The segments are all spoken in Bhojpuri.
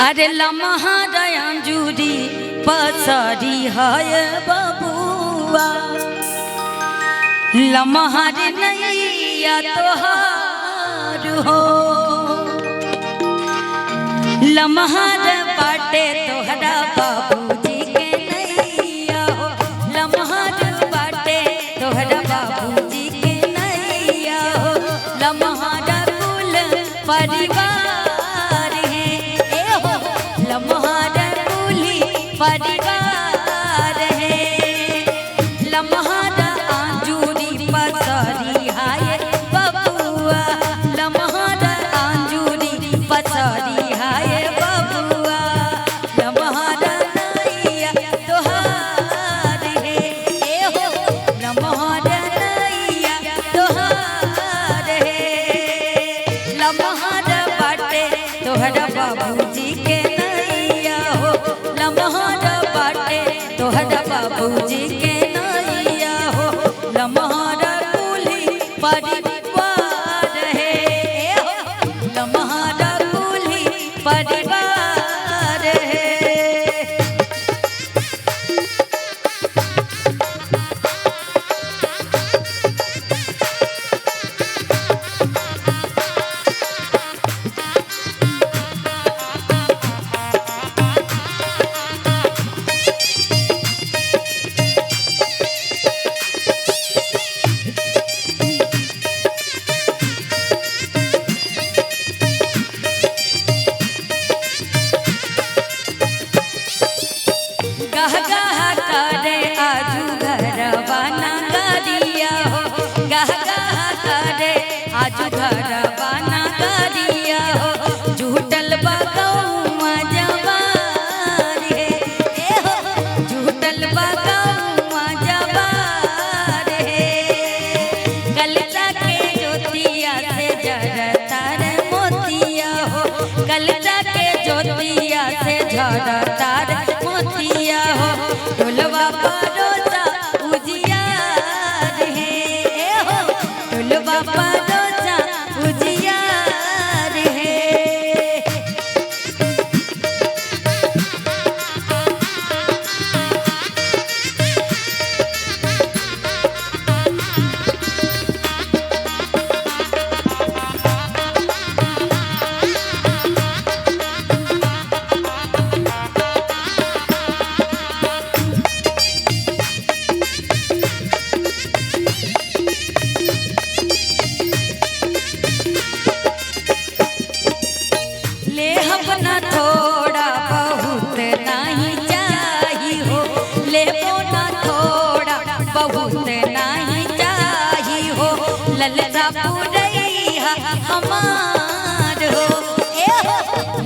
अरे लम्हारी पसरी है बबुआ लम्हार नैया तोहार हो लम्हार बाटे तोहरा बाबूजी के नैया हो लम्हार बाटे तोहरा बाबूजी के नैया हो लम्हार कुल परिवार है ए हो लम्हार कुली परिवार है लम्हार आंजूरी पसरी हाय बबुआ लम्हार आंजूरी पसरी हाय बबुआ लम्हार नैया तोहार है ए हो लम्हार नैया तोहार है लम्हार बाटे तोहरा बाबूजी के नैया हो लम्हार बाटे तोहरा बाबूजी के नैया हो लम्हार कुली परिवार है लम्हार कुली परिवार है। गह गह करे आजू घरवा नगरिया हो गह गह करे आजू घरवा नगरिया हो झूठल बगौआ जवार है ए हो झूठल बगौआ जवार है कलचा के ज्योतिया से जरता रे मोतिया हो कलचा के ज्योतिया से जरता रे मोतिया हो ढोलवा परोसा उजियार है ए हो ढोलवा परोसा उजियार है। ले अपना थोड़ा बहुत नहीं चाहिए हो ले अपना थोड़ा बहुत नहीं चाहिए हो ललचा पुरैया हमार हो ए हो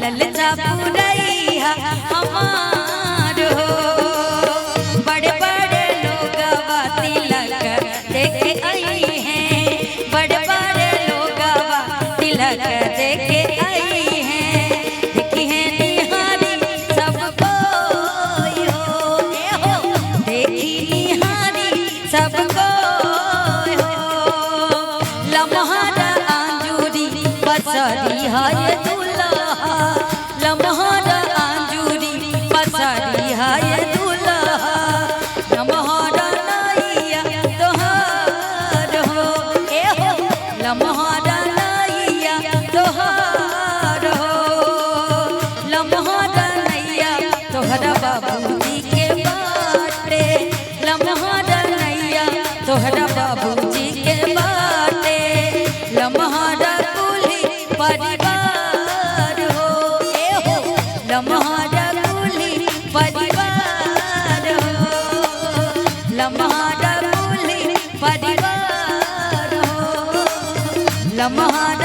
ललचा पुरैया हमार हो बड़े बड़े लोग तिलक देखे आई हैं बड़े बड़े लोग तिलक देखे आई हैं सबको लम्हार आंजूरी पसरी है दुल्हा लम्हार आंजूरी पसरी है दुल्हा लम्हार नैया तोहार हो ए हो लम्हार नैया तोहार हो लम्हार नैया तोहरा बाबूजी के बाटे लम्हार तोहरा बाबूजी के बाटे लम्हार कुली परिवार हो ए हो लम्हार कुली परिवार हो लम्हार कुली परिवार हो लम्हार